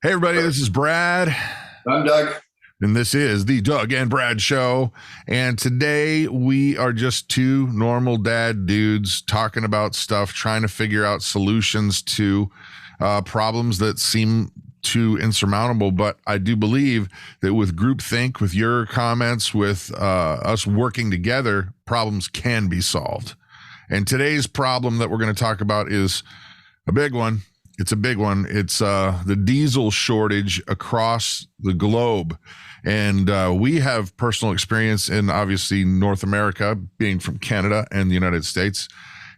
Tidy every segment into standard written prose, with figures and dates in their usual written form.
Hey, everybody, this is Brad, I'm Doug. and this is the Doug and Brad Show. And today we are just two normal dad dudes talking about stuff, trying to figure out solutions to problems that seem too insurmountable. But I do believe that with groupthink, with your comments, with us working together, problems can be solved. And today's problem that we're going to talk about is a big one. It's a big one. It's the diesel shortage across the globe. And we have personal experience in obviously North America, being from Canada and the United States.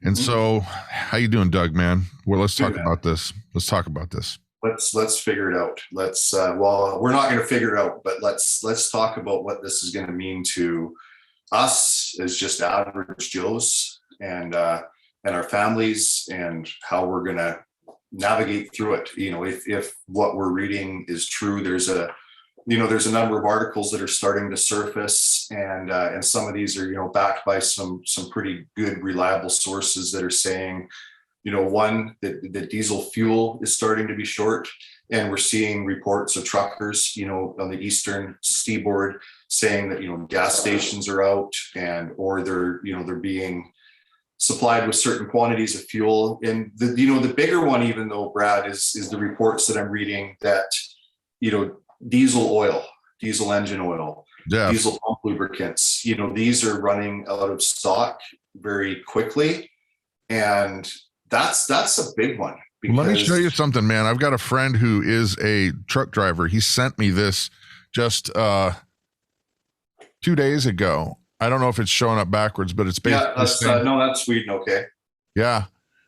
And so, how you doing, Doug, man? Well, let's talk about this. Let's talk about this. Let's figure it out. Well, we're not going to figure it out, but let's talk about what this is going to mean to us as just average Joes and our families, and how we're going to navigate through it. You know, if what we're reading is true, there's a number of articles that are starting to surface, and some of these are, backed by some pretty good, reliable sources that are saying, one, that diesel fuel is starting to be short. And we're seeing reports of truckers, on the eastern seaboard saying that, gas stations are out, or they're being supplied with certain quantities of fuel. And the bigger one, even though, Brad, is the reports that I'm reading that, diesel oil, diesel engine oil, diesel pump lubricants, these are running out of stock very quickly. And that's a big one. Let me show you something, man. I've got a friend who is a truck driver. He sent me this just 2 days ago. I don't know if it's showing up backwards, but it's basically that's Sweden. Okay. Yeah.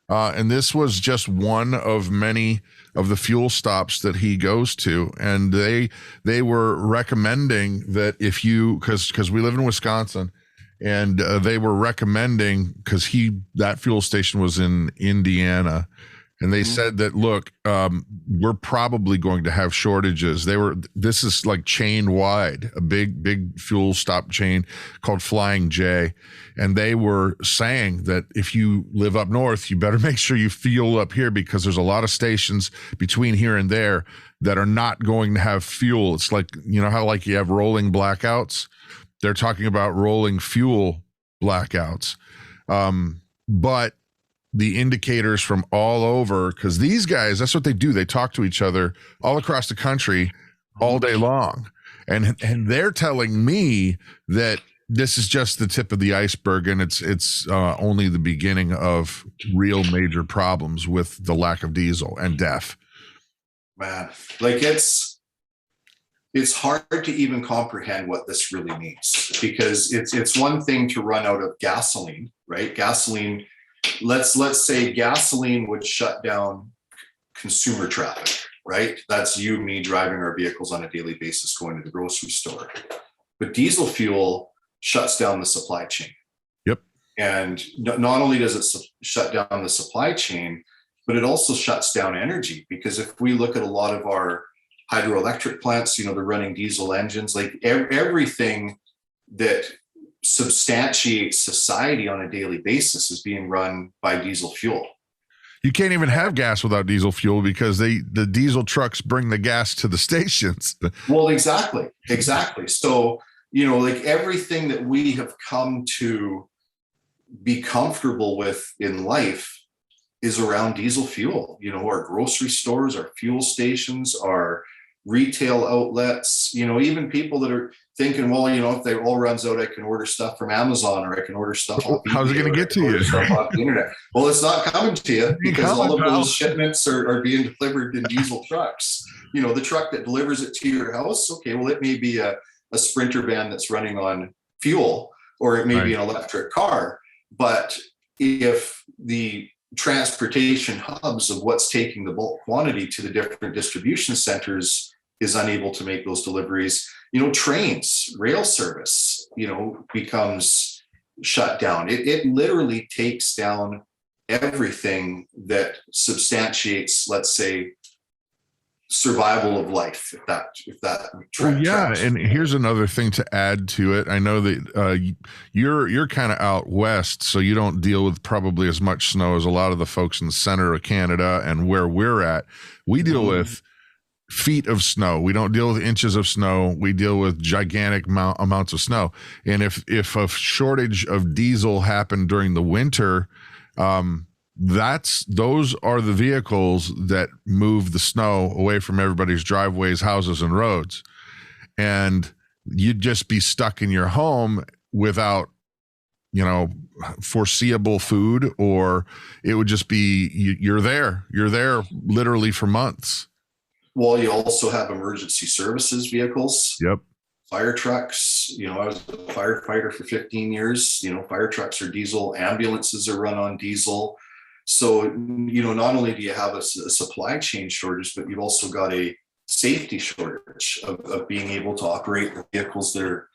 And this was just one of many of the fuel stops that he goes to. And they were recommending that if you, because we live in Wisconsin, and they were recommending, because that fuel station was in Indiana. And they said that, look, we're probably going to have shortages. This is like chain wide, a big fuel stop chain called Flying J. And they were saying that if you live up north, you better make sure you fuel up here, because there's a lot of stations between here and there that are not going to have fuel. It's like, how like you have rolling blackouts? They're talking about rolling fuel blackouts. But the indicators from all over, because these guys, that's what they do. They talk to each other all across the country all day long. And they're telling me that this is just the tip of the iceberg, and it's only the beginning of real major problems with the lack of diesel and DEF. Man, like it's hard to even comprehend what this really means, because it's one thing to run out of gasoline, right? Gasoline, let's say gasoline would shut down consumer traffic, right? That's you and me driving our vehicles on a daily basis going to the grocery store. But diesel fuel shuts down the supply chain. Yep. And not only does it shut down the supply chain, but it also shuts down energy, because if we look at a lot of our hydroelectric plants, they're running diesel engines. Like everything that substantiates society on a daily basis is being run by diesel fuel. You can't even have gas without diesel fuel, because the diesel trucks bring the gas to the stations. Well, exactly. So, like everything that we have come to be comfortable with in life is around diesel fuel. Our grocery stores, our fuel stations, our retail outlets, even people that are thinking, well, if they all runs out, I can order stuff from Amazon, or I can order stuff on eBay. How's it going to get to you? Stuff off the internet. Well, it's not coming to you, because all of those shipments are being delivered in diesel trucks. The truck that delivers it to your house, okay, well, it may be a Sprinter van that's running on fuel, or it may be an electric car. But if the transportation hubs of what's taking the bulk quantity to the different distribution centers is unable to make those deliveries, trains, rail service, becomes shut down. It literally takes down everything that substantiates, let's say, survival of life, if that and here's another thing to add to it. I know that you're kind of out west, so you don't deal with probably as much snow as a lot of the folks in the center of Canada and where we're at. We deal with feet of snow. We don't deal with inches of snow. We deal with gigantic amounts of snow. And if a shortage of diesel happened during the winter, those are the vehicles that move the snow away from everybody's driveways, houses, and roads. And you'd just be stuck in your home without, foreseeable food, or it would just be you're there literally for months. Well, you also have emergency services vehicles. Yep. Fire trucks. I was a firefighter for 15 years. Fire trucks are diesel, ambulances are run on diesel. So, not only do you have a supply chain shortage, but you've also got a safety shortage of being able to operate the vehicles that are,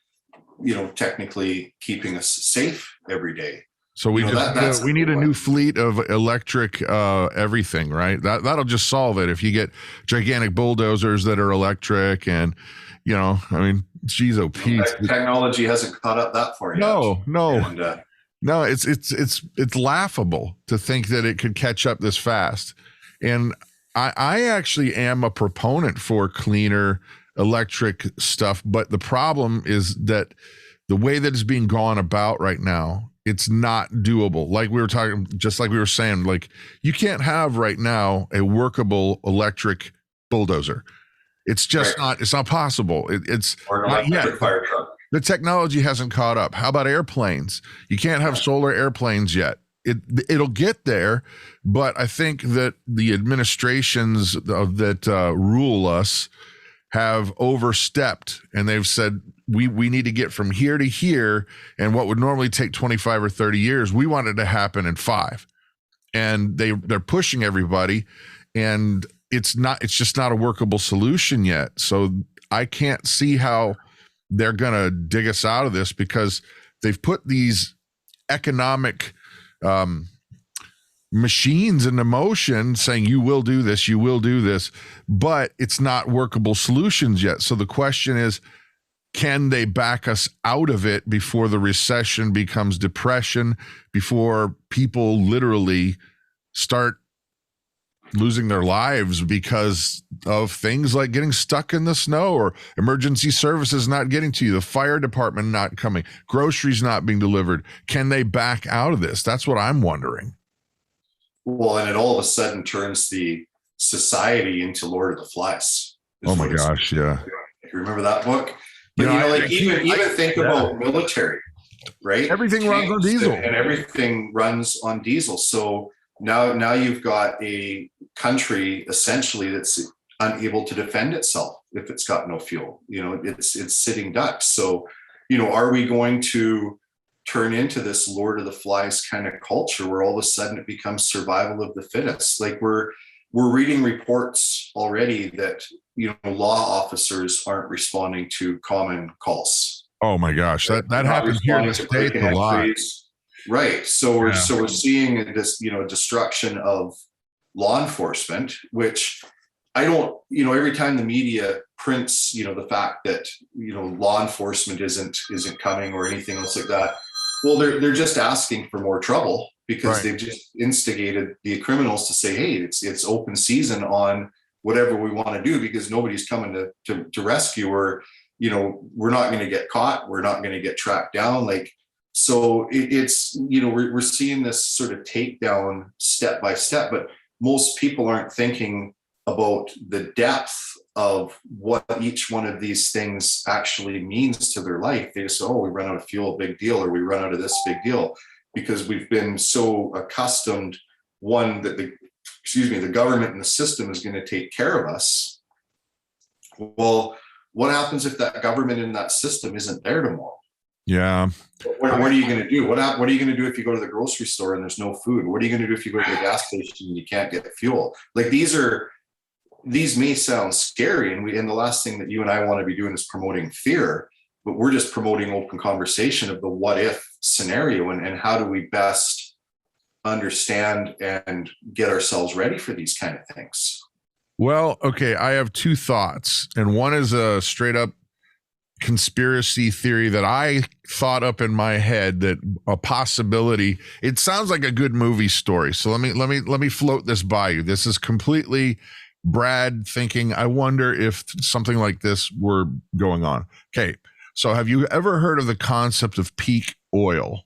technically keeping us safe every day. So we need a new fleet of electric everything, right? That'll just solve it. If you get gigantic bulldozers that are electric, and geez, oh Pete, technology hasn't caught up that far yet. No, it's laughable to think that it could catch up this fast. And I actually am a proponent for cleaner electric stuff, but the problem is that the way that it's being gone about right now, it's not doable. Like we were saying, like you can't have right now a workable electric bulldozer. It's just not. It's not possible. It's not yet. Fire truck. The technology hasn't caught up. How about airplanes? You can't have solar airplanes yet. It'll get there, but I think that the administrations that rule us have overstepped, and they've said we need to get from here to here, and what would normally take 25 or 30 years, we want it to happen in 5. And they're pushing everybody, and it's just not a workable solution yet. So I can't see how they're going to dig us out of this, because they've put these economic machines into motion saying you will do this, but it's not workable solutions yet. So the question is, can they back us out of it before the recession becomes depression, before people literally start losing their lives because of things like getting stuck in the snow, or emergency services not getting to you, the fire department not coming, groceries not being delivered? Can they back out of this? That's what I'm wondering. Well, and it all of a sudden turns the society into Lord of the Flies. Oh my gosh, yeah. You remember that book? But even think about military, right? Everything runs on diesel. And everything runs on diesel. So now you've got a country essentially that's unable to defend itself if it's got no fuel. It's sitting ducks. So, are we going to turn into this Lord of the Flies kind of culture where all of a sudden it becomes survival of the fittest? Like we're reading reports already that law officers aren't responding to common calls. Oh my gosh, that happens here in the States a lot. Right. So we're seeing this, destruction of law enforcement, which I don't, every time the media prints, the fact that, law enforcement isn't coming or anything else like that. Well, they're just asking for more trouble, because they've just instigated the criminals to say, hey, it's open season on whatever we want to do, because nobody's coming to rescue, or, we're not going to get caught. We're not going to get tracked down. So it's, we're seeing this sort of takedown step by step, but most people aren't thinking about the depth of what each one of these things actually means to their life. They just say, oh, we run out of fuel, big deal, or we run out of this, big deal, because we've been so accustomed, that the government and the system is going to take care of us. Well, what happens if that government and that system isn't there tomorrow? Yeah. What are you going to do? What are you going to do if you go to the grocery store and there's no food? What are you going to do if you go to the gas station and you can't get fuel? These may sound scary, and the last thing that you and I want to be doing is promoting fear, but we're just promoting open conversation of the what if scenario, and how do we best understand and get ourselves ready for these kind of things. Well, okay, I have 2 thoughts, and one is a straight up conspiracy theory that I thought up in my head, that a possibility. It sounds like a good movie story. So let me float this by you. This is completely Brad thinking, I wonder if something like this were going on. Okay. So have you ever heard of the concept of peak oil?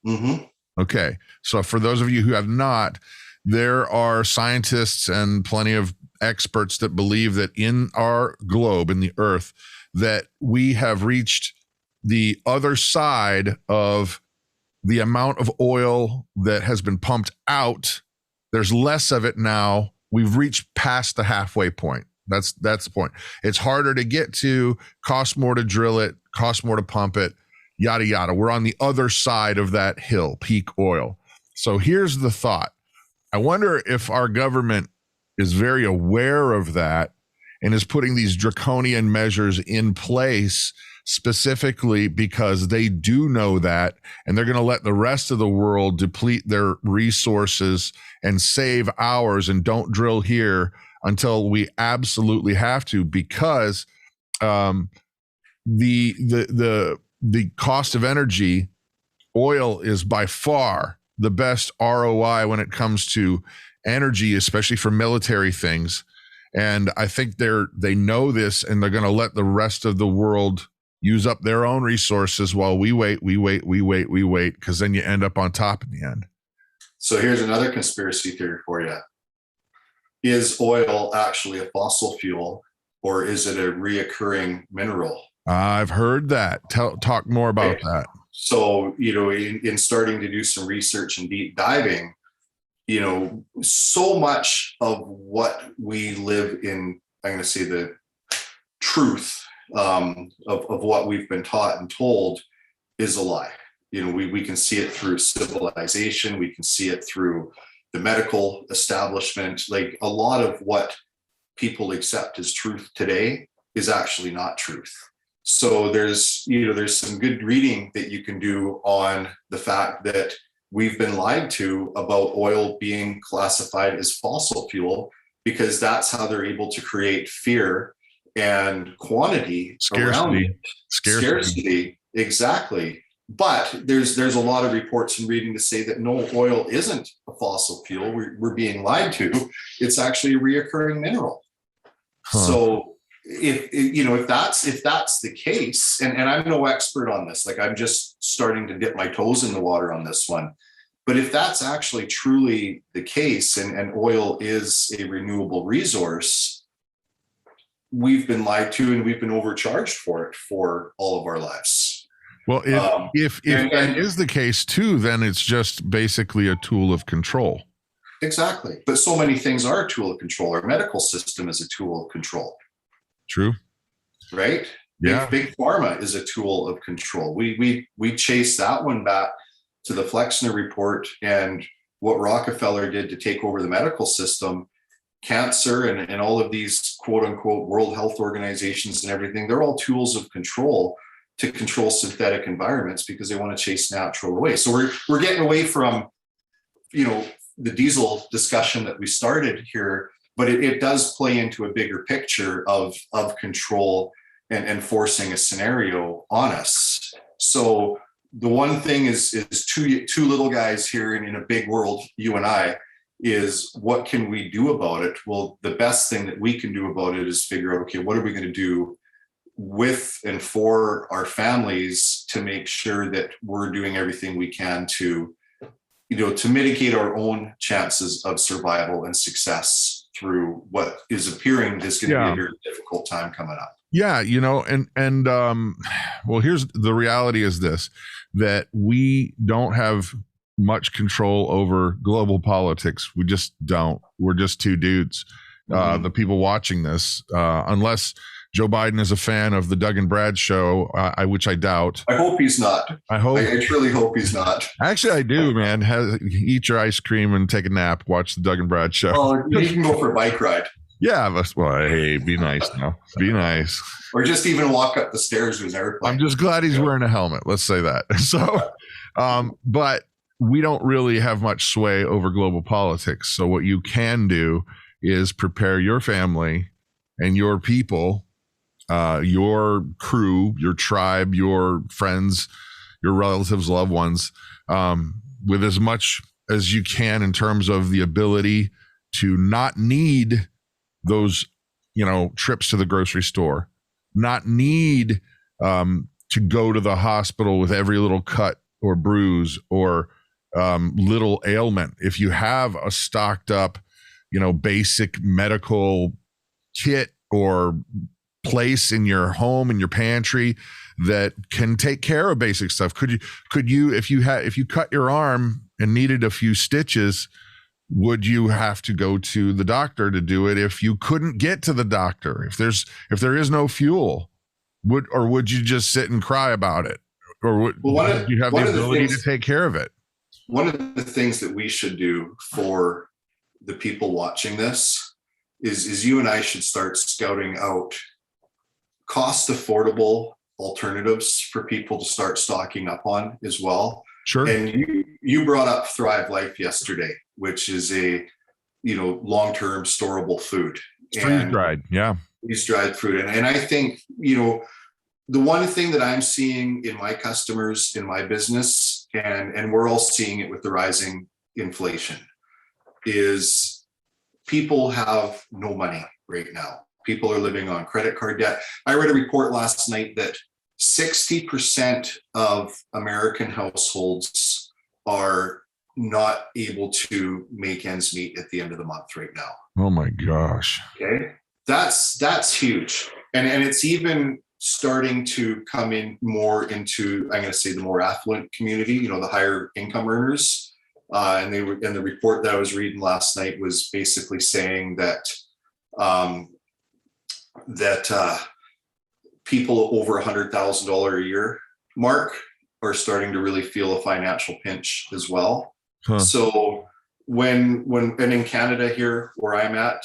Mm-hmm. Okay. So for those of you who have not, there are scientists and plenty of experts that believe that in our globe, in the earth, that we have reached the other side of the amount of oil that has been pumped out. There's less of it now. We've reached past the halfway point. That's the point. It's harder to get to, costs more to drill it, costs more to pump it, yada yada. We're on the other side of that hill, peak oil. So here's the thought. I wonder if our government is very aware of that and is putting these draconian measures in place specifically because they do know that, and they're going to let the rest of the world deplete their resources and save ours and don't drill here until we absolutely have to, because the cost of energy, oil is by far the best ROI when it comes to energy, especially for military things. And I think they know this, and they're going to let the rest of the world use up their own resources while we wait, because then you end up on top in the end. So here's another conspiracy theory for you. Is oil actually a fossil fuel, or is it a reoccurring mineral? I've heard that. Talk more about that. So, in starting to do some research and deep diving, so much of what we live in, I'm going to say the truth of what we've been taught and told is a lie. We can see it through civilization. We can see it through the medical establishment. Like, a lot of what people accept as truth today is actually not truth. So there's some good reading that you can do on the fact that we've been lied to about oil being classified as fossil fuel, because that's how they're able to create fear and quantity around it. Scarcity. Exactly. But there's a lot of reports and reading to say that no, oil isn't a fossil fuel. We're being lied to. It's actually a reoccurring mineral. So if that's the case, and I'm no expert on this, like, I'm just starting to dip my toes in the water on this one. But if that's actually truly the case, and oil is a renewable resource, we've been lied to and we've been overcharged for it for all of our lives. Well, if that is the case too, then it's just basically a tool of control. Exactly. But so many things are a tool of control. Our medical system is a tool of control. True. Right? Yeah. Big pharma is a tool of control. We chase that one back to the Flexner report and what Rockefeller did to take over the medical system. Cancer and all of these quote unquote World Health Organizations and everything, they're all tools of control to control synthetic environments because they want to chase natural away. So we're getting away from, the diesel discussion that we started here, but it does play into a bigger picture of control and forcing a scenario on us. So the one thing is two little guys here in a big world, you and I, is what can we do about it? Well, the best thing that we can do about it is figure out, okay, what are we going to do with and for our families to make sure that we're doing everything we can to mitigate our own chances of survival and success through what is appearing is going to be a very difficult time coming up. Yeah, well, here's the reality is this, that we don't have much control over global politics. We just don't. We're just two dudes. The people watching this, unless Joe Biden is a fan of the Doug and Brad show, which I doubt. I hope he's not. I truly hope he's not. Actually, I do, man. Eat your ice cream and take a nap. Watch the Doug and Brad show. Well, you can go for a bike ride. Yeah, hey, be nice now. Be nice. Or just even walk up the stairs with an airplane. I'm just glad he's wearing a helmet. Let's say that. So, but we don't really have much sway over global politics. So what you can do is prepare your family and your people, your crew, your tribe, your friends, your relatives, loved ones, with as much as you can in terms of the ability to not need those, trips to the grocery store, not need to go to the hospital with every little cut or bruise or little ailment. If you have a stocked up, basic medical kit or place in your home, in your pantry that can take care of basic stuff. Could you, if you cut your arm and needed a few stitches, would you have to go to the doctor to do it if you couldn't get to the doctor? If there is no fuel, would you just sit and cry about it? Or would you have the ability to take care of it? One of the things that we should do for the people watching this is you and I should start scouting out cost affordable alternatives for people to start stocking up on as well. Sure. And you brought up Thrive Life yesterday, which is a long-term storable food. Freeze-dried, yeah. Freeze-dried food. And I think, the one thing that I'm seeing in my customers, in my business, and we're all seeing it with the rising inflation, is people have no money right now. People are living on credit card debt. I read a report last night that 60% of American households are not able to make ends meet at the end of the month right now. Oh my gosh. Okay. That's huge. And it's even starting to come in more into, I'm going to say, the more affluent community, the higher income earners. And the report that I was reading last night was basically saying that people over $100,000 a year mark are starting to really feel a financial pinch as well. Huh. So when and in Canada here where I'm at,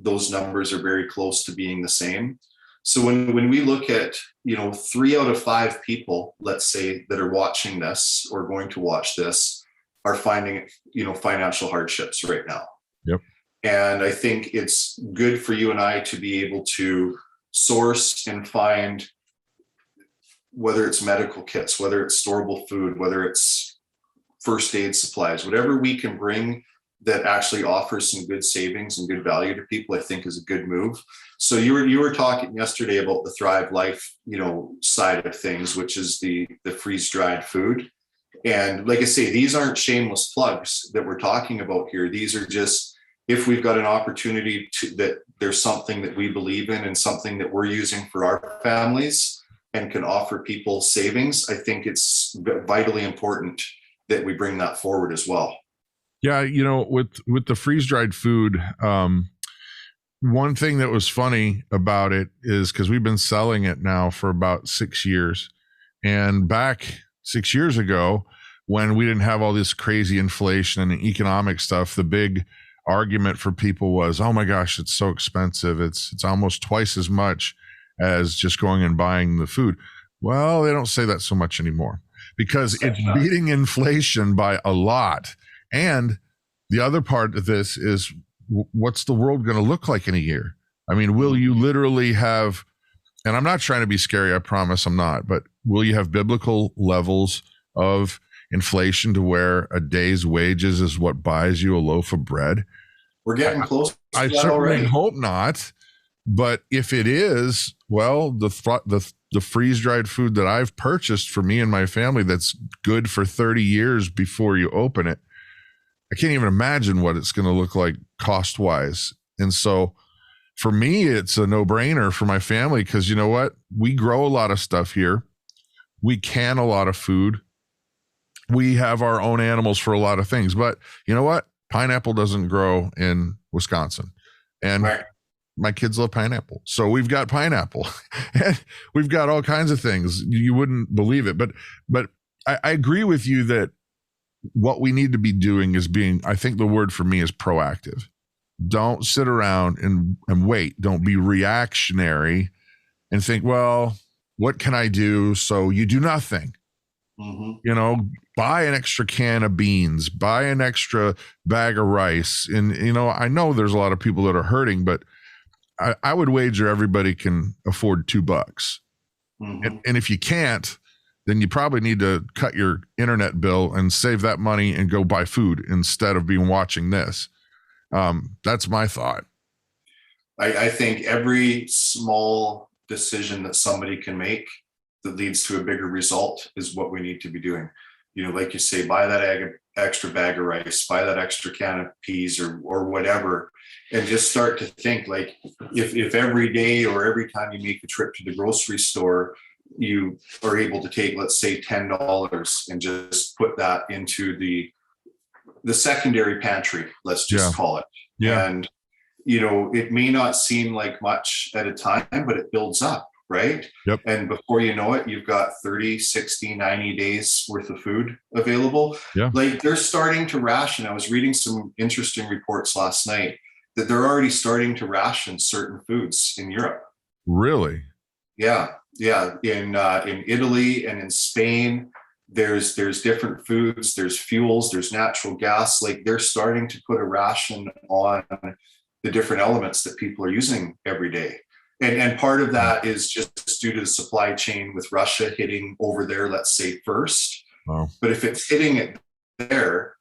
those numbers are very close to being the same. So when we look at, 3 out of 5 people, let's say, that are watching this or going to watch this are finding, financial hardships right now. Yep. And I think it's good for you and I to be able to source and find, whether it's medical kits, whether it's storable food, whether it's first aid supplies, whatever we can bring that actually offers some good savings and good value to people, I think is a good move. So you were talking yesterday about the Thrive Life, side of things, which is the freeze-dried food. And like I say, these aren't shameless plugs that we're talking about here. These are just, if we've got an opportunity that there's something that we believe in and something that we're using for our families and can offer people savings, I think it's vitally important that we bring that forward as well. Yeah, with the freeze-dried food, one thing that was funny about it is because we've been selling it now for about 6 years. And back 6 years ago, when we didn't have all this crazy inflation and economic stuff, the big argument for people was, oh my gosh, it's so expensive. It's almost twice as much as just going and buying the food. Well, they don't say that so much anymore because it's beating inflation by a lot. And the other part of this is, what's the world going to look like in a year? I mean, will you literally have, and I'm not trying to be scary, I promise I'm not, but will you have biblical levels of inflation to where a day's wages is what buys you a loaf of bread? We're getting close. I certainly hope not. But if it is, well, the freeze-dried food that I've purchased for me and my family that's good for 30 years before you open it, I can't even imagine what it's going to look like cost-wise. And so for me, it's a no-brainer for my family because you know what? We grow a lot of stuff here. We can a lot of food. We have our own animals for a lot of things. But you know what? Pineapple doesn't grow in Wisconsin. And right. My kids love pineapple. So we've got pineapple. And we've got all kinds of things. You wouldn't believe it. But I agree with you that what we need to be doing is being, I think the word for me is proactive. Don't sit around and wait. Don't be reactionary and think, well, what can I do? So you do nothing. Mm-hmm. Buy an extra can of beans, buy an extra bag of rice. And, I know there's a lot of people that are hurting, but I would wager everybody can afford $2. Mm-hmm. And if you can't, then you probably need to cut your internet bill and save that money and go buy food instead of being watching this. That's my thought. I think every small decision that somebody can make that leads to a bigger result is what we need to be doing. Like you say, buy that extra bag of rice, buy that extra can of peas or whatever, and just start to think like if every day or every time you make a trip to the grocery store, you are able to take, let's say, $10 and just put that into the secondary pantry, let's just call it. Yeah. And it may not seem like much at a time, but it builds up, right? Yep. And before you know it, you've got 30, 60, 90 days worth of food available. Yeah. Like they're starting to ration. I was reading some interesting reports last night that they're already starting to ration certain foods in Europe. Really? Yeah. In Italy and in Spain, there's different foods, there's fuels, there's natural gas. Like they're starting to put a ration on the different elements that people are using every day. And part of that is just due to the supply chain with Russia hitting over there, let's say first. Wow. But if it's hitting it there,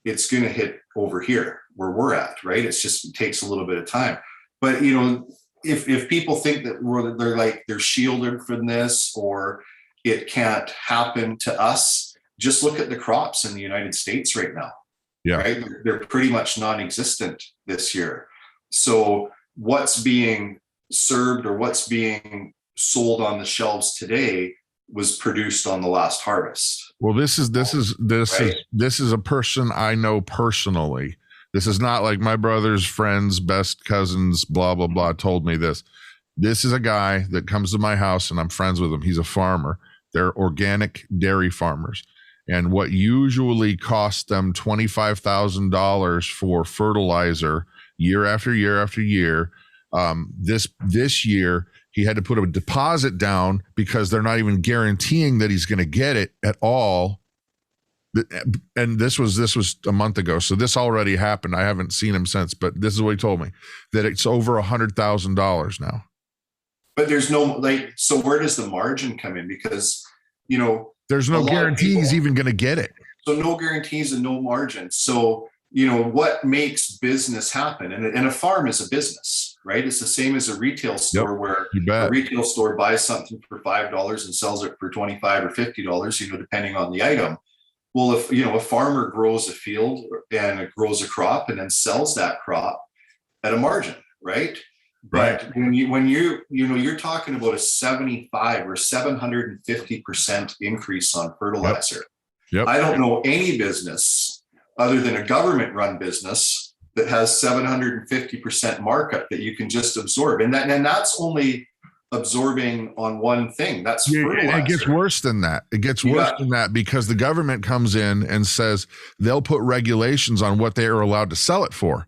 it's going to hit over here where we're at, right? It takes a little bit of time. But, if people think that they're shielded from this or it can't happen to us, just look at the crops in the United States right now. Yeah. Right? They're pretty much non-existent this year. So what's being served or what's being sold on the shelves today was produced on the last harvest. Well, this is a person I know personally. This is not like my brother's friends, best cousins, blah, blah, blah, told me this. This is a guy that comes to my house and I'm friends with him. He's a farmer. They're organic dairy farmers. And what usually costs them $25,000 for fertilizer year after year after year, this year he had to put a deposit down because they're not even guaranteeing that he's going to get it at all. And this was a month ago, so this already happened. I haven't seen him since, but this is what he told me, that it's over $100,000 now. But there's so where does the margin come in? Because there's no guarantee he's even going to get it. So no guarantees and no margin. So what makes business happen? And a farm is a business, right? It's the same as a retail store where a retail store buys something for $5 and sells it for $25 or $50, depending on the item. Well, if a farmer grows a field and it grows a crop and then sells that crop at a margin, right? Right. But when you're talking about a 75 or 750% increase on fertilizer. Yep. I don't know any business other than a government-run business that has 750% markup that you can just absorb, and that's only absorbing on one thing. That's fertilizer. It gets worse than that. It gets worse than that because the government comes in and says they'll put regulations on what they are allowed to sell it for.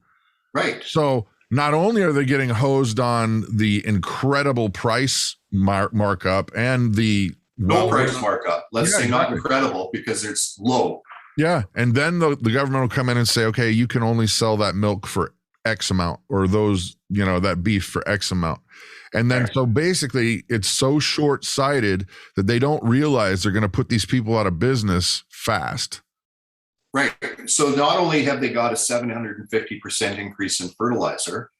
Right. So not only are they getting hosed on the incredible price markup and the no price markup, let's say not incredible because it's low. Yeah. And then the government will come in and say, okay, you can only sell that milk for X amount, or those, that beef for X amount. And then, so basically it's so short-sighted that they don't realize they're going to put these people out of business fast. Right. So not only have they got a 750% increase in fertilizer,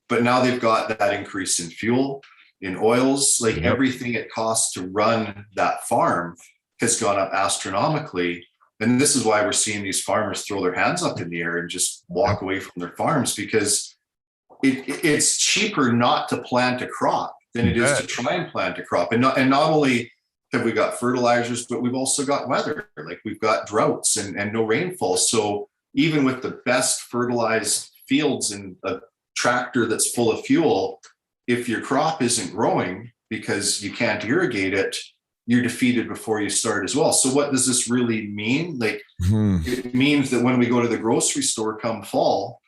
but now they've got that increase in fuel, in oils, like everything it costs to run that farm has gone up astronomically. And this is why we're seeing these farmers throw their hands up in the air and just walk away from their farms, because it's cheaper not to plant a crop than it is to try and plant a crop. And not only have we got fertilizers, but we've also got weather. Like we've got droughts and no rainfall. So even with the best fertilized fields and a tractor that's full of fuel, if your crop isn't growing because you can't irrigate it, you're defeated before you start as well. So what does this really mean? Like it means that when we go to the grocery store come fall,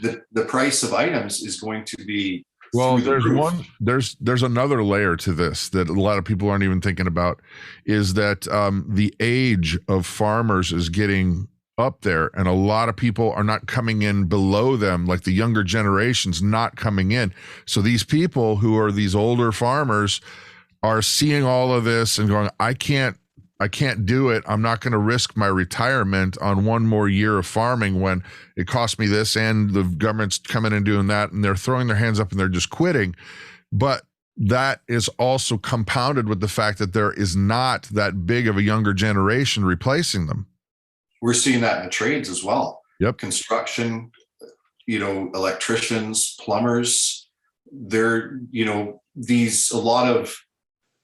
the price of items is going to be there's another layer to this that a lot of people aren't even thinking about, is that the age of farmers is getting up there, and a lot of people are not coming in below them, like the younger generation's not coming in. So these people who are these older farmers are seeing all of this and going, I can't I can't do it. I'm not going to risk my retirement on one more year of farming when it cost me this and the government's coming and doing that, and they're throwing their hands up and they're just quitting. But that is also compounded with the fact that there is not that big of a younger generation replacing them. We're seeing that in the trades as well. Yep. Construction, electricians, plumbers, they're, a lot of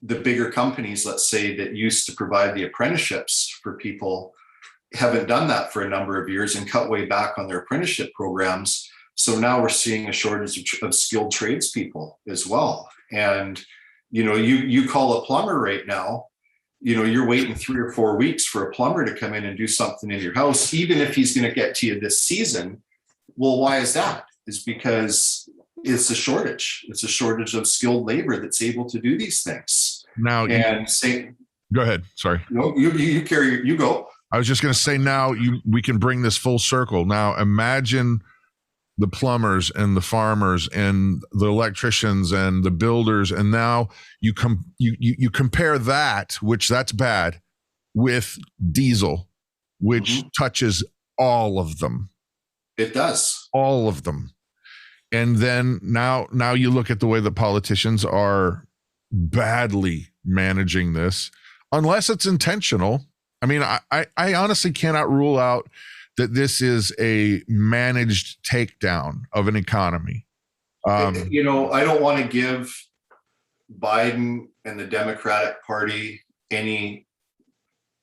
the bigger companies, let's say, that used to provide the apprenticeships for people haven't done that for a number of years and cut way back on their apprenticeship programs. So now we're seeing a shortage of skilled tradespeople as well. And, you call a plumber right now, you're waiting 3 or 4 weeks for a plumber to come in and do something in your house, even if he's going to get to you this season. Well, why is that? It's because it's a shortage. It's a shortage of skilled labor that's able to do these things. Now, go ahead. Sorry. No, you go. I was just going to say, now we can bring this full circle. Now imagine the plumbers and the farmers and the electricians and the builders, and now you compare that, which that's bad, with diesel, which touches all of them. It does. All of them. And then now you look at the way the politicians are badly managing this, unless it's intentional. I mean, I honestly cannot rule out that this is a managed takedown of an economy. I don't want to give Biden and the Democratic Party any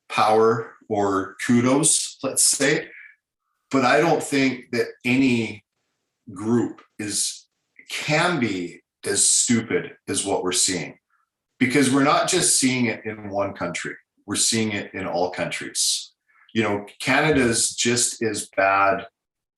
power or kudos, let's say, but I don't think that any group can be as stupid as what we're seeing, because we're not just seeing it in one country. We're seeing it in all countries. Canada's just as bad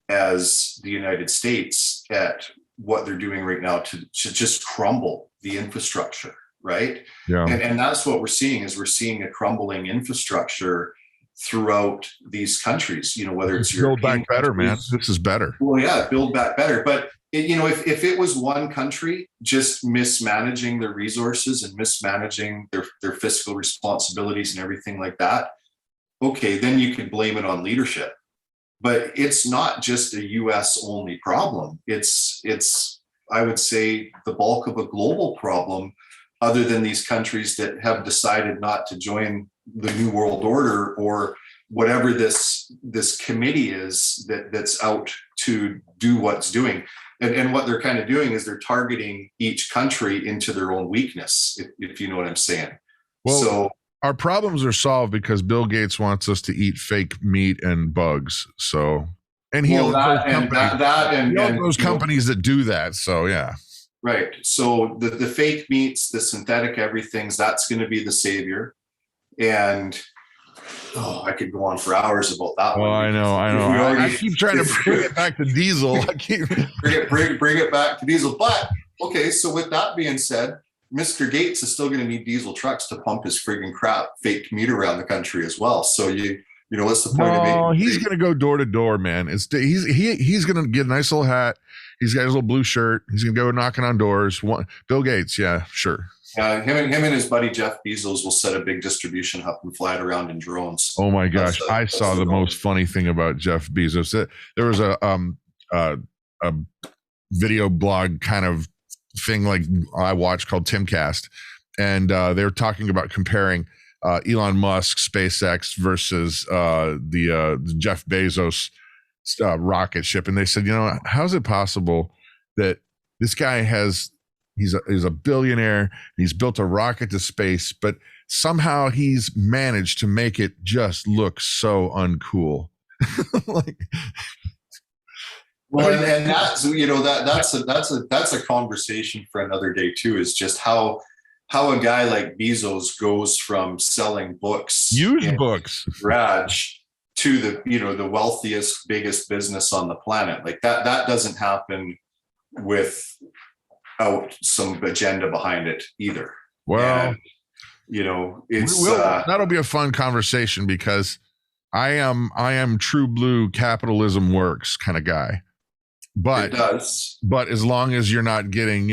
as the United States at what they're doing right now to just crumble the infrastructure, right? Yeah. And that's what we're seeing is we're seeing a crumbling infrastructure throughout these countries, whether it's Build European Back Better, countries. man. This is better. Well, yeah, Build Back Better. But, if it was one country just mismanaging their resources and mismanaging their fiscal responsibilities and everything like that, okay, then you could blame it on leadership. But it's not just a US only problem. It's I would say the bulk of a global problem, other than these countries that have decided not to join the New World Order or whatever this committee is that's out to do what's doing. And what they're kind of doing is they're targeting each country into their own weakness, if you know what I'm saying. Well, so our problems are solved because Bill Gates wants us to eat fake meat and bugs. So, and he owns those companies that do that. So, yeah. Right. So the fake meats, the synthetic everything's, that's going to be the savior. And I could go on for hours about that one. I know. I keep trying to bring it back to diesel. I keep bring it back to diesel. But okay, so with that being said, Mr. Gates is still going to need diesel trucks to pump his friggin' crap fake meat around the country as well. So what's the point of making? He's going to go door to door, man. He's going to get a nice little hat. He's got his little blue shirt. He's going to go knocking on doors. Bill Gates, yeah, sure. Him and his buddy Jeff Bezos will set a big distribution hub and fly it around in drones. Oh my gosh! I saw the most funny thing about Jeff Bezos. There was a video blog kind of thing like I watched called Timcast, and they were talking about comparing Elon Musk SpaceX versus the Jeff Bezos rocket ship, and they said, how is it possible that this guy he's a billionaire, he's built a rocket to space, but somehow he's managed to make it just look so uncool. Well, and that's a conversation for another day too, is just how a guy like Bezos goes from selling books, used books, garage, to the wealthiest, biggest business on the planet. Like that doesn't happen without some agenda behind it either. Well, and, it's that'll be a fun conversation, because I am true blue capitalism works kind of guy. But it does. But as long as you're not getting,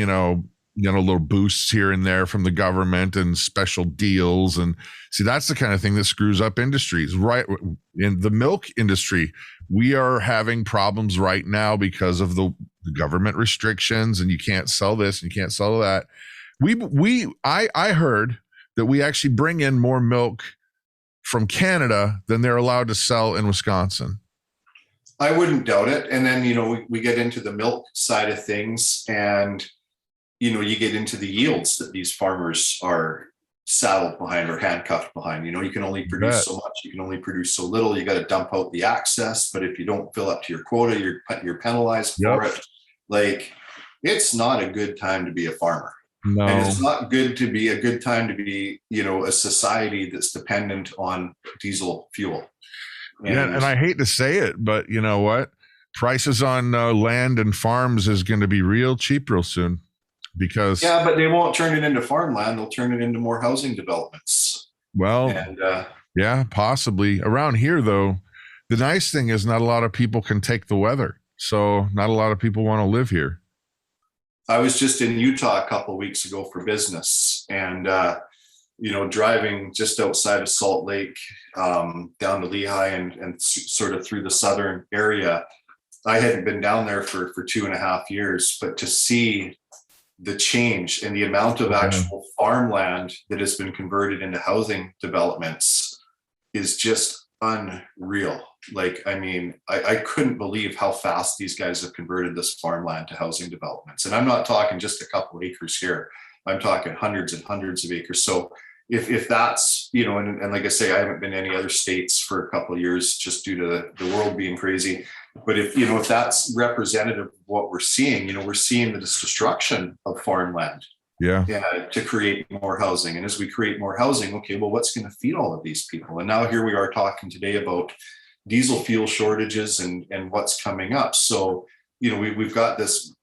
little boosts here and there from the government and special deals. And see, that's the kind of thing that screws up industries, right? In the milk industry, we are having problems right now because of the government restrictions, and you can't sell this and you can't sell that. I heard that we actually bring in more milk from Canada than they're allowed to sell in Wisconsin. I wouldn't doubt it. And then, we get into the milk side of things, and, you get into the yields that these farmers are saddled behind or handcuffed behind. You can only produce so much, you can only produce so little. You got to dump out the excess, but if you don't fill up to your quota, you're penalized for it. Like, it's not a good time to be a farmer. No. And it's not good to be a good time to be, a society that's dependent on diesel fuel. And I hate to say it, but you know what? Prices on land and farms is going to be real cheap real soon, because but they won't turn it into farmland. They'll turn it into more housing developments. Well, and possibly. Around here, though, the nice thing is not a lot of people can take the weather, so not a lot of people want to live here. I was just in Utah a couple of weeks ago for business, and driving just outside of Salt Lake, down to Lehi and sort of through the southern area. I hadn't been down there for 2.5 years, but to see the change and the amount of actual farmland that has been converted into housing developments is just unreal. Like, I mean, I couldn't believe how fast these guys have converted this farmland to housing developments. And I'm not talking just a couple acres here. I'm talking hundreds and hundreds of acres. So if that's, and like I say, I haven't been to any other states for a couple of years just due to the world being crazy. But if that's representative of what we're seeing, we're seeing the destruction of farmland to create more housing. And as we create more housing, okay, well, what's going to feed all of these people? And now here we are talking today about diesel fuel shortages and what's coming up. So, we've got this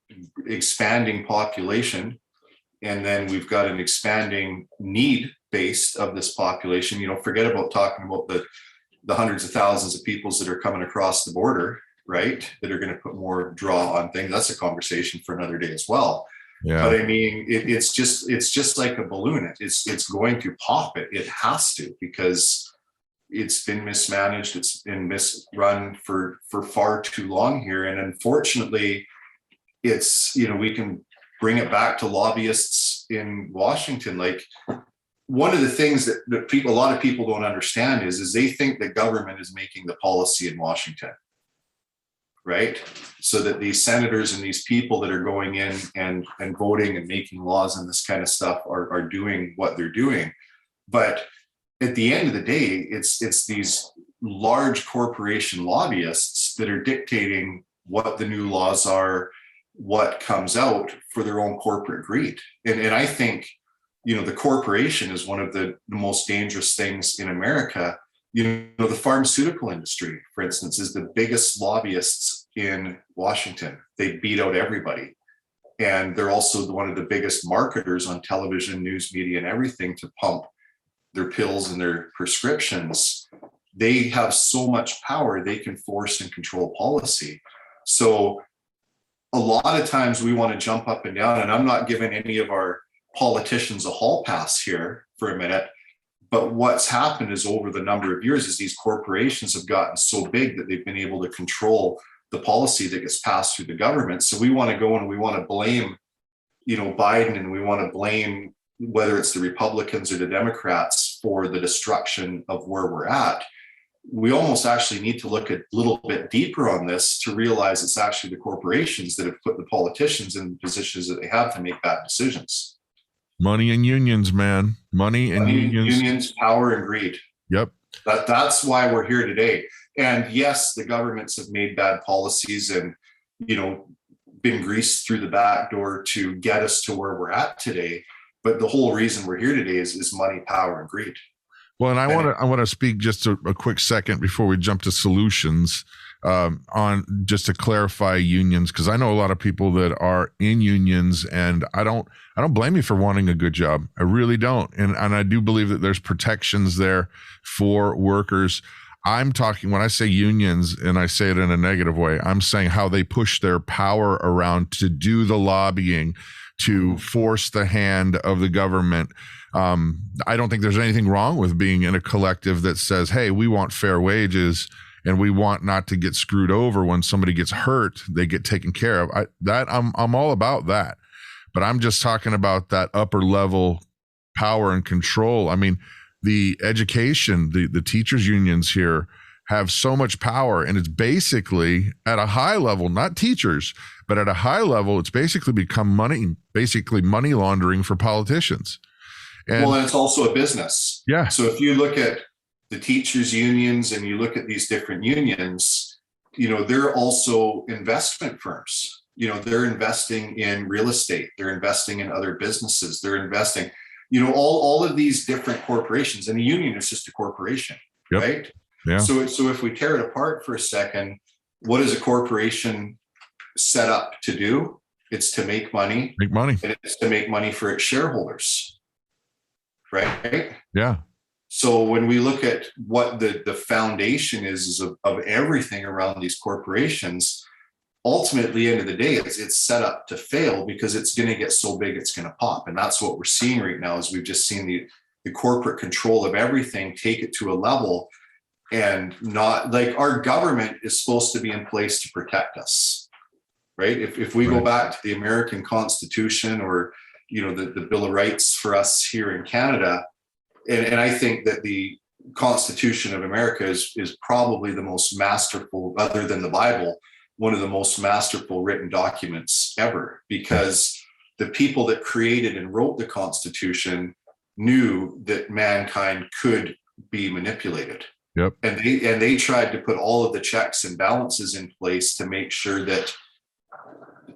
expanding population, and then we've got an expanding need base of this population. Forget about talking about the hundreds of thousands of peoples that are coming across the border, right? That are going to put more draw on things. That's a conversation for another day as well. Yeah. But I mean, it's just like a balloon. It's going to pop. It has to, because it's been mismanaged. It's been misrun for far too long here. And unfortunately, it's, we can bring it back to lobbyists in Washington. Like, one of the things that a lot of people don't understand is they think that government is making the policy in Washington, right? So that these senators and these people that are going in and voting and making laws and this kind of stuff are doing what they're doing. But at the end of the day, it's these large corporation lobbyists that are dictating what the new laws are, what comes out for their own corporate greed. And I think, the corporation is one of the most dangerous things in America. The pharmaceutical industry, for instance, is the biggest lobbyists in Washington. They beat out everybody. And they're also one of the biggest marketers on television, news media, and everything to pump their pills and their prescriptions. They have so much power, they can force and control policy. So a lot of times we want to jump up and down, and I'm not giving any of our politicians a hall pass here for a minute, but what's happened is over the number of years is these corporations have gotten so big that they've been able to control the policy that gets passed through the government. So we want to go and we want to blame, Biden, and we want to blame whether it's the Republicans or the Democrats for the destruction of where we're at. We almost actually need to look a little bit deeper on this to realize it's actually the corporations that have put the politicians in positions that they have to make bad decisions. Money and unions, man. Money and unions, power and greed. Yep. That's why we're here today. And yes, the governments have made bad policies and, been greased through the back door to get us to where we're at today. But the whole reason we're here today is money, power, and greed. Well, and I want to speak just a quick second before we jump to solutions on just to clarify unions, because I know a lot of people that are in unions, and I don't blame you for wanting a good job. I really don't, and I do believe that there's protections there for workers. I'm talking, when I say unions and I say it in a negative way, I'm saying how they push their power around to do the lobbying, to force the hand of the government. I don't think there's anything wrong with being in a collective that says, hey, we want fair wages and we want not to get screwed over when somebody gets hurt, they get taken care of. I'm all about that. But I'm just talking about that upper level power and control. I mean, the education, the teachers unions here have so much power, and it's basically at a high level, not teachers, but at a high level, it's basically become money laundering for politicians. And it's also a business. Yeah. So if you look at the teachers unions and you look at these different unions, they're also investment firms. They're investing in real estate. They're investing in other businesses. They're investing, all of these different corporations, and a union is just a corporation, yep. right? Yeah. So if we tear it apart for a second, what is a corporation set up to do? It's to make money. Make money. And it's to make money for its shareholders, right? Yeah. So when we look at what the foundation is of everything around these corporations, ultimately, end of the day, it's set up to fail because it's going to get so big it's going to pop. And that's what we're seeing right now. Is we've just seen the corporate control of everything take it to a level, and not like our government is supposed to be in place to protect us, right? If we go back to the American Constitution, or the Bill of Rights for us here in Canada, and I think that the Constitution of America is probably the most masterful, other than the Bible, one of the most masterful written documents ever, because the people that created and wrote the Constitution knew that mankind could be manipulated. Yep. And they tried to put all of the checks and balances in place to make sure that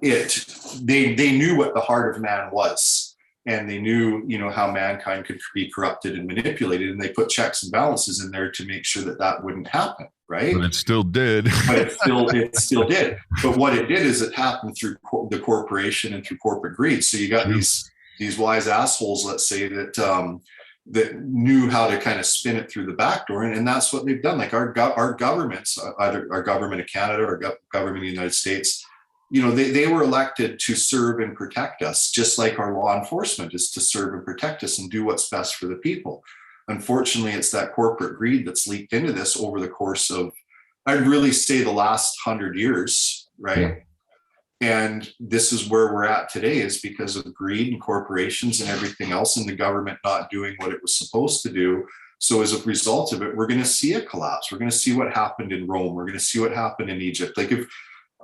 they knew what the heart of man was, and they knew how mankind could be corrupted and manipulated, and they put checks and balances in there to make sure that wouldn't happen, right? But it still did. But it still did. But what it did is it happened through the corporation and through corporate greed. So you got these wise assholes, let's say, that knew how to kind of spin it through the back door, and that's what they've done. Like our governments, either our government of Canada or government of the United States, they were elected to serve and protect us, just like our law enforcement is to serve and protect us and do what's best for the people. Unfortunately, it's that corporate greed that's leaked into this over the course of, I'd really say, the last 100 years, right? Yeah. And this is where we're at today, is because of greed and corporations and everything else, and the government not doing what it was supposed to do. So as a result of it, we're going to see a collapse. We're going to see what happened in Rome. We're going to see what happened in Egypt. Like, if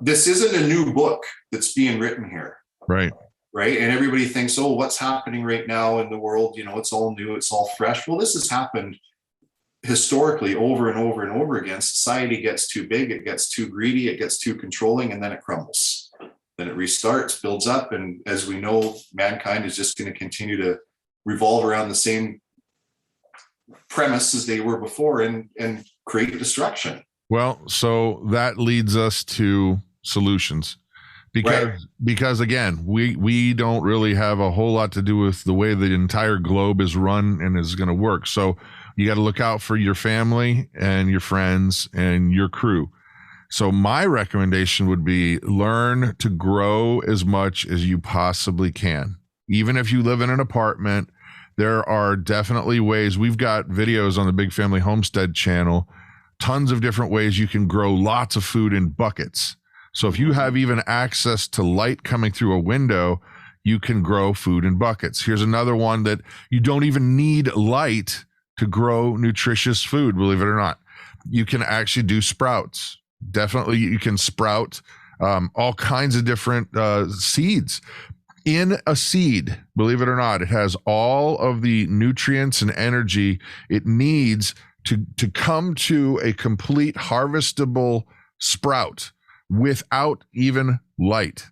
this isn't a new book that's being written here. Right. Right. And everybody thinks, oh, what's happening right now in the world? It's all new. It's all fresh. Well, this has happened historically over and over and over again. Society gets too big. It gets too greedy. It gets too controlling, and then it crumbles. Then it restarts, builds up. And as we know, mankind is just going to continue to revolve around the same premise as they were before, and create destruction. Well, so that leads us to solutions, because again, we don't really have a whole lot to do with the way the entire globe is run and is going to work. So you got to look out for your family and your friends and your crew. So my recommendation would be learn to grow as much as you possibly can. Even if you live in an apartment, there are definitely ways. We've got videos on the Big Family Homestead channel, tons of different ways you can grow lots of food in buckets. So if you have even access to light coming through a window, you can grow food in buckets. Here's another one that you don't even need light to grow nutritious food, believe it or not. You can actually do sprouts. Definitely you can sprout all kinds of different seeds. In a seed, believe it or not, it has all of the nutrients and energy it needs to come to a complete harvestable sprout without even light.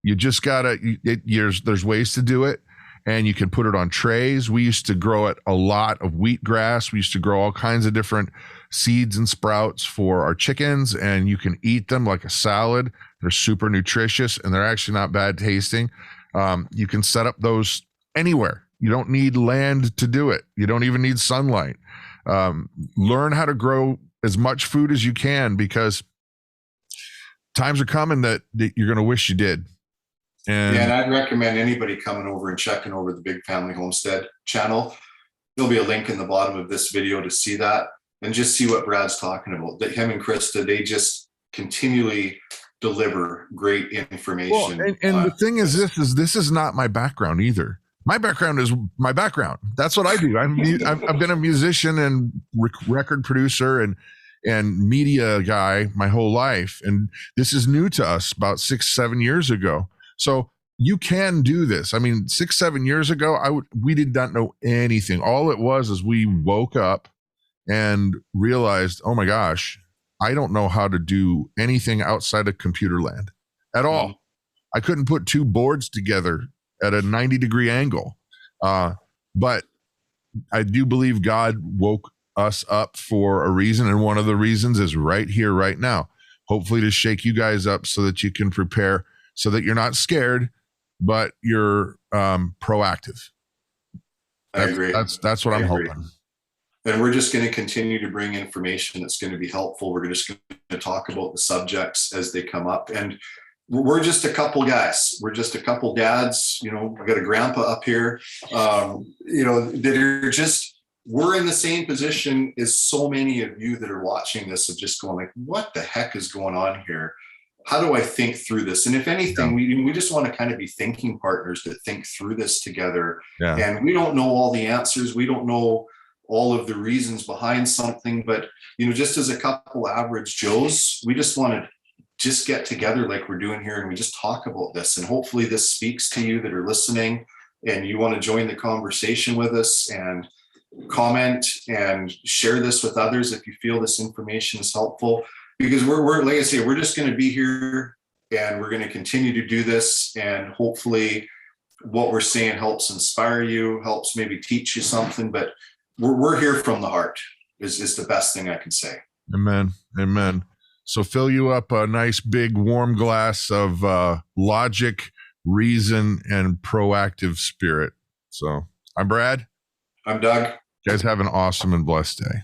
You just gotta, there's ways to do it, and you can put it on trays. We used to grow it a lot of wheatgrass. We used to grow all kinds of different seeds and sprouts for our chickens, and you can eat them like a salad. They're super nutritious, and they're actually not bad tasting. You can set up those anywhere. You don't need land to do it. You don't even need sunlight. Learn how to grow as much food as you can, because times are coming that you're going to wish you did. And I'd recommend anybody coming over and checking over the Big Family Homestead channel. There'll be a link in the bottom of this video to see that and just see what Brad's talking about. That him and Krista, they just continually deliver great information. Well, and the thing is, this is not my background either. My background is my background. That's what I do. I've been a musician and record producer and media guy my whole life. And this is new to us about 6-7 years ago. So you can do this. I mean, 6-7 years ago, we did not know anything. All it was is we woke up and realized, oh my gosh, I don't know how to do anything outside of computer land at all. Mm-hmm. I couldn't put two boards together at a 90-degree angle. But I do believe God woke us up for a reason. And one of the reasons is right here, right now, hopefully to shake you guys up so that you can prepare, so that you're not scared, but you're proactive. I agree. That's what I'm hoping. And we're just going to continue to bring information that's going to be helpful. We're just going to talk about the subjects as they come up. And we're just a couple guys. We're just a couple dads. You know, we got a grandpa up here, you know, that are just, we're in the same position as so many of you that are watching this, of just going like, what the heck is going on here? How do I think through this? And if anything, we just want to kind of be thinking partners that think through this together. Yeah. And we don't know all the answers. We don't know all of the reasons behind something, but, you know, just as a couple average Joes, we just want to just get together like we're doing here, and we just talk about this. And hopefully this speaks to you that are listening and you want to join the conversation with us and comment and share this with others if you feel this information is helpful. Because we're like I say, we're just going to be here and we're going to continue to do this. And hopefully what we're saying helps inspire you, helps maybe teach you something, but we're here from the heart is the best thing I can say. Amen. Amen. So fill you up a nice big warm glass of logic, reason, and proactive spirit. So I'm Brad. I'm Doug. You guys have an awesome and blessed day.